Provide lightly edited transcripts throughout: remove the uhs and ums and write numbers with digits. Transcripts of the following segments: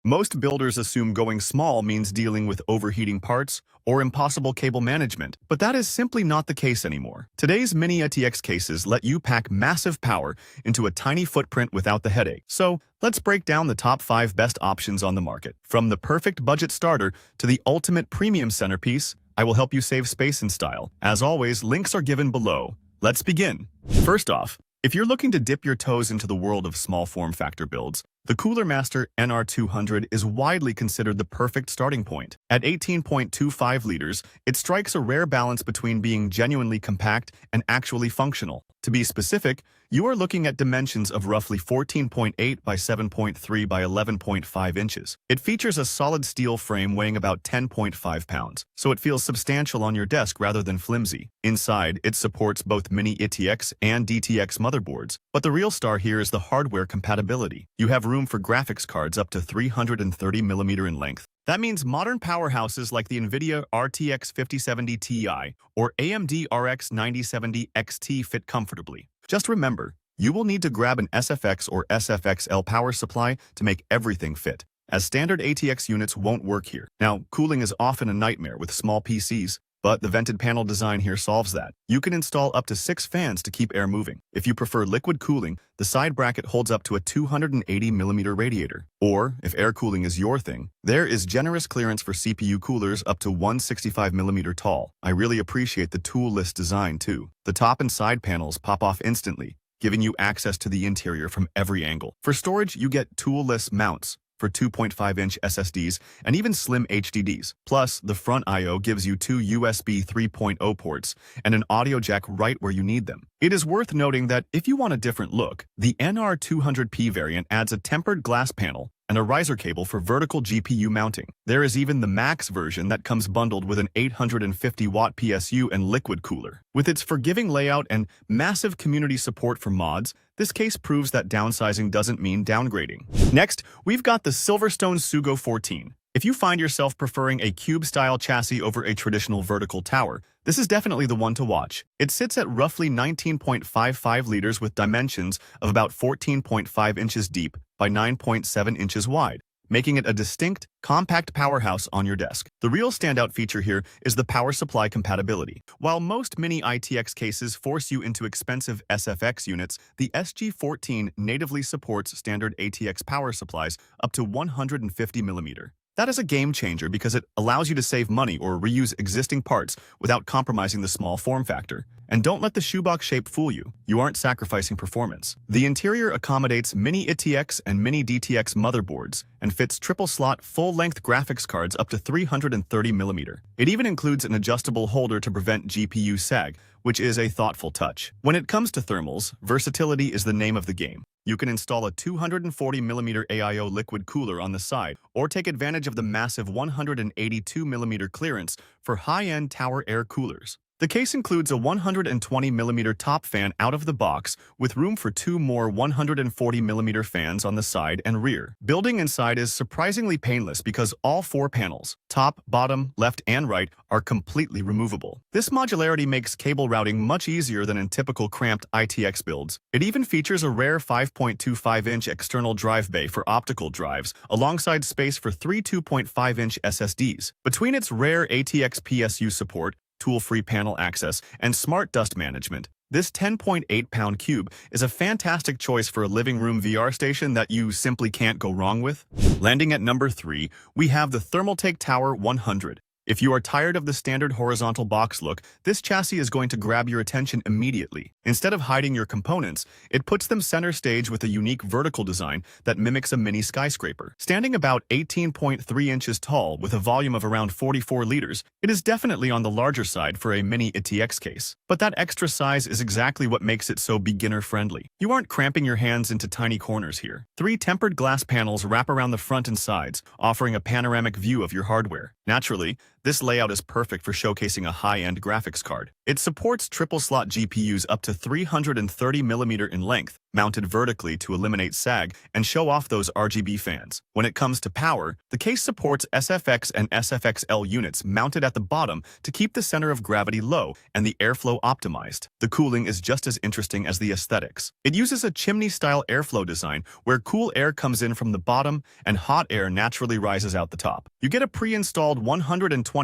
Most builders assume going small means dealing with overheating parts or impossible cable management, but that is simply not the case anymore. Today's Mini ITX cases let you pack massive power into a tiny footprint without the headache. So, let's break down the top 5 best options on the market. From the perfect budget starter to the ultimate premium centerpiece, I will help you save space and style. As always, links are given below. Let's begin. First off, if you're looking to dip your toes into the world of small form factor builds, the Cooler Master NR200 is widely considered the perfect starting point. At 18.25 liters, it strikes a rare balance between being genuinely compact and actually functional. To be specific, you are looking at dimensions of roughly 14.8 by 7.3 by 11.5 inches. It features a solid steel frame weighing about 10.5 pounds, so it feels substantial on your desk rather than flimsy. Inside, it supports both Mini ITX and DTX motherboards, but the real star here is the hardware compatibility. You have room for graphics cards up to 330mm in length. That means modern powerhouses like the NVIDIA RTX 5070 Ti or AMD RX 9070 XT fit comfortably. Just remember, you will need to grab an SFX or SFXL power supply to make everything fit, as standard ATX units won't work here. Now, cooling is often a nightmare with small PCs, but the vented panel design here solves that. You can install up to 6 fans to keep air moving. If you prefer liquid cooling, the side bracket holds up to a 280mm radiator. Or, if air cooling is your thing, there is generous clearance for CPU coolers up to 165mm tall. I really appreciate the tool-less design too. The top and side panels pop off instantly, giving you access to the interior from every angle. For storage, you get tool-less mounts for 2.5-inch SSDs and even slim HDDs. Plus, the front I/O gives you 2 USB 3.0 ports and an audio jack right where you need them. It is worth noting that if you want a different look, the NR200P variant adds a tempered glass panel and a riser cable for vertical GPU mounting. There is even the Max version that comes bundled with an 850-watt PSU and liquid cooler. With its forgiving layout and massive community support for mods, this case proves that downsizing doesn't mean downgrading. Next, we've got the SilverStone SUGO 14. If you find yourself preferring a cube-style chassis over a traditional vertical tower, this is definitely the one to watch. It sits at roughly 19.55 liters with dimensions of about 14.5 inches deep by 9.7 inches wide, making it a distinct, compact powerhouse on your desk. The real standout feature here is the power supply compatibility. While most Mini ITX cases force you into expensive SFX units, the SG14 natively supports standard ATX power supplies up to 150mm. That is a game changer because it allows you to save money or reuse existing parts without compromising the small form factor. And don't let the shoebox shape fool you. You aren't sacrificing performance. The interior accommodates Mini ITX and Mini DTX motherboards and fits triple-slot full-length graphics cards up to 330mm. It even includes an adjustable holder to prevent GPU sag, which is a thoughtful touch. When it comes to thermals, versatility is the name of the game. You can install a 240mm AIO liquid cooler on the side, or take advantage of the massive 182mm clearance for high-end tower air coolers. The case includes a 120mm top fan out of the box, with room for 2 more 140mm fans on the side and rear. Building inside is surprisingly painless because all 4 panels, top, bottom, left, and right, are completely removable. This modularity makes cable routing much easier than in typical cramped ITX builds. It even features a rare 5.25-inch external drive bay for optical drives, alongside space for 3 2.5-inch SSDs. Between its rare ATX PSU support, tool-free panel access, and smart dust management, this 10.8-pound cube is a fantastic choice for a living room VR station that you simply can't go wrong with. Landing at number 3, we have the Thermaltake Tower 100. If you are tired of the standard horizontal box look, this chassis is going to grab your attention immediately. Instead of hiding your components, it puts them center stage with a unique vertical design that mimics a mini skyscraper. Standing about 18.3 inches tall with a volume of around 44 liters, it is definitely on the larger side for a Mini ITX case. But that extra size is exactly what makes it so beginner-friendly. You aren't cramping your hands into tiny corners here. 3 tempered glass panels wrap around the front and sides, offering a panoramic view of your hardware. Naturally, This layout is perfect for showcasing a high-end graphics card. It supports triple-slot GPUs up to 330mm in length, mounted vertically to eliminate sag and show off those RGB fans. When it comes to power, the case supports SFX and SFXL units mounted at the bottom to keep the center of gravity low and the airflow optimized. The cooling is just as interesting as the aesthetics. It uses a chimney-style airflow design where cool air comes in from the bottom and hot air naturally rises out the top. You get a pre-installed 120mm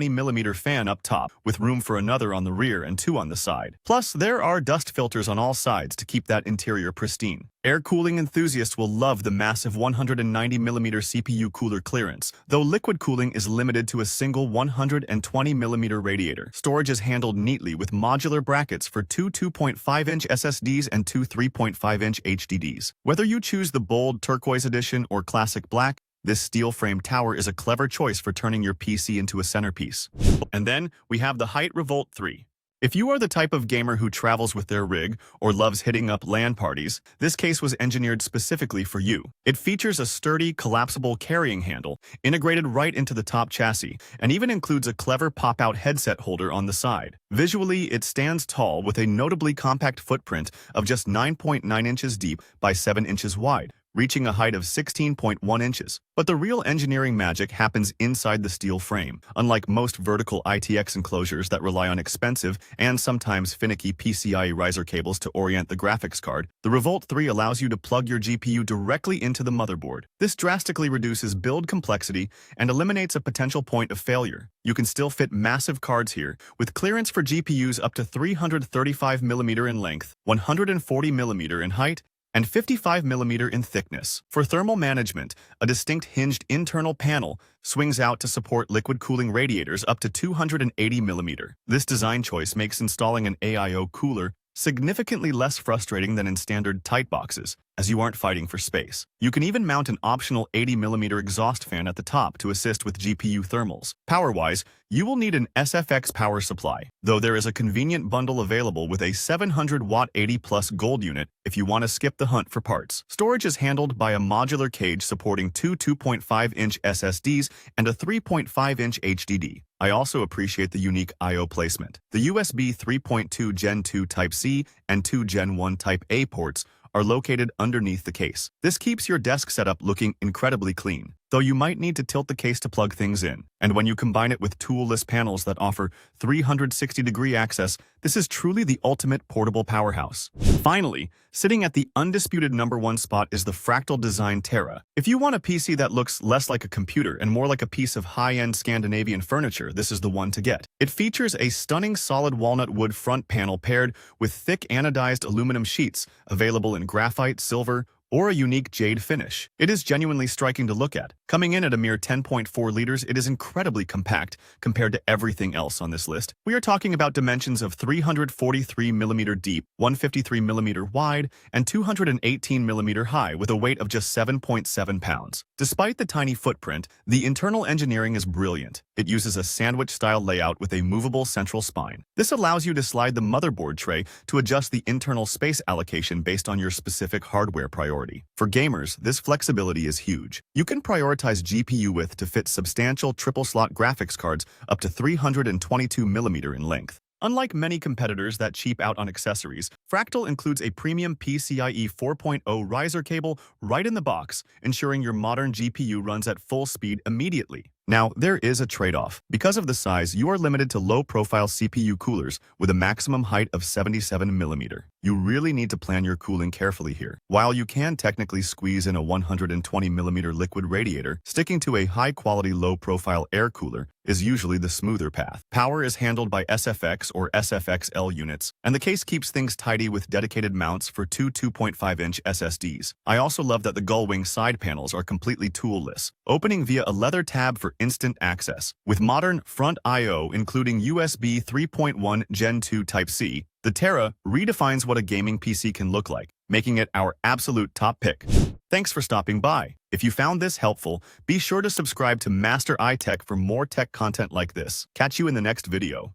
fan up top, with room for another on the rear and two on the side. Plus, there are dust filters on all sides to keep that interior pristine. Air cooling enthusiasts will love the massive 190mm CPU cooler clearance, though liquid cooling is limited to a single 120mm radiator. Storage is handled neatly with modular brackets for two 2.5-inch SSDs and two 3.5-inch HDDs. Whether you choose the bold turquoise edition or classic black, this steel-framed tower is a clever choice for turning your PC into a centerpiece. And then we have the HYTE Revolt 3. If you are the type of gamer who travels with their rig or loves hitting up LAN parties, this case was engineered specifically for you. It features a sturdy, collapsible carrying handle integrated right into the top chassis and even includes a clever pop-out headset holder on the side. Visually, it stands tall with a notably compact footprint of just 9.9 inches deep by 7 inches wide, reaching a height of 16.1 inches. But the real engineering magic happens inside the steel frame. Unlike most vertical ITX enclosures that rely on expensive and sometimes finicky PCIe riser cables to orient the graphics card, the Revolt 3 allows you to plug your GPU directly into the motherboard. This drastically reduces build complexity and eliminates a potential point of failure. You can still fit massive cards here, with clearance for GPUs up to 335mm in length, 140mm in height, and 55mm in thickness. For thermal management, a distinct hinged internal panel swings out to support liquid cooling radiators up to 280mm. This design choice makes installing an AIO cooler significantly less frustrating than in standard tight boxes, as you aren't fighting for space. You can even mount an optional 80mm exhaust fan at the top to assist with GPU thermals. Power-wise, you will need an SFX power supply, though there is a convenient bundle available with a 700-watt 80-plus gold unit if you want to skip the hunt for parts. Storage is handled by a modular cage supporting two 2.5-inch SSDs and a 3.5-inch HDD. I also appreciate the unique I/O placement. The USB 3.2 Gen 2 Type-C and 2 Gen 1 Type-A ports are located underneath the case. This keeps your desk setup looking incredibly clean, though you might need to tilt the case to plug things in. And when you combine it with tool-less panels that offer 360-degree access, this is truly the ultimate portable powerhouse. Finally, sitting at the undisputed #1 spot is the Fractal design Terra. If you want a PC that looks less like a computer and more like a piece of high-end Scandinavian furniture, this is the one to get. It features a stunning solid walnut wood front panel paired with thick anodized aluminum sheets available in graphite, silver, or a unique jade finish. It is genuinely striking to look at. Coming in at a mere 10.4 liters, it is incredibly compact compared to everything else on this list. We are talking about dimensions of 343mm deep, 153mm wide, and 218mm high with a weight of just 7.7 pounds. Despite the tiny footprint, the internal engineering is brilliant. It uses a sandwich-style layout with a movable central spine. This allows you to slide the motherboard tray to adjust the internal space allocation based on your specific hardware priority. For gamers, this flexibility is huge. You can prioritize GPU width to fit substantial triple-slot graphics cards up to 322mm in length. Unlike many competitors that cheap out on accessories, Fractal includes a premium PCIe 4.0 riser cable right in the box, ensuring your modern GPU runs at full speed immediately. Now, there is a trade-off. Because of the size, you are limited to low-profile CPU coolers with a maximum height of 77mm. You really need to plan your cooling carefully here. While you can technically squeeze in a 120mm liquid radiator, sticking to a high-quality low-profile air cooler is usually the smoother path. Power is handled by SFX or SFXL units, and the case keeps things tidy with dedicated mounts for two 2.5-inch SSDs. I also love that the gull-wing side panels are completely tool-less, opening via a leather tab for instant access. With modern front I/O, including USB 3.1 Gen 2 Type-C, the Terra redefines what a gaming PC can look like, making it our absolute top pick. Thanks for stopping by. If you found this helpful, be sure to subscribe to Master iTech for more tech content like this. Catch you in the next video.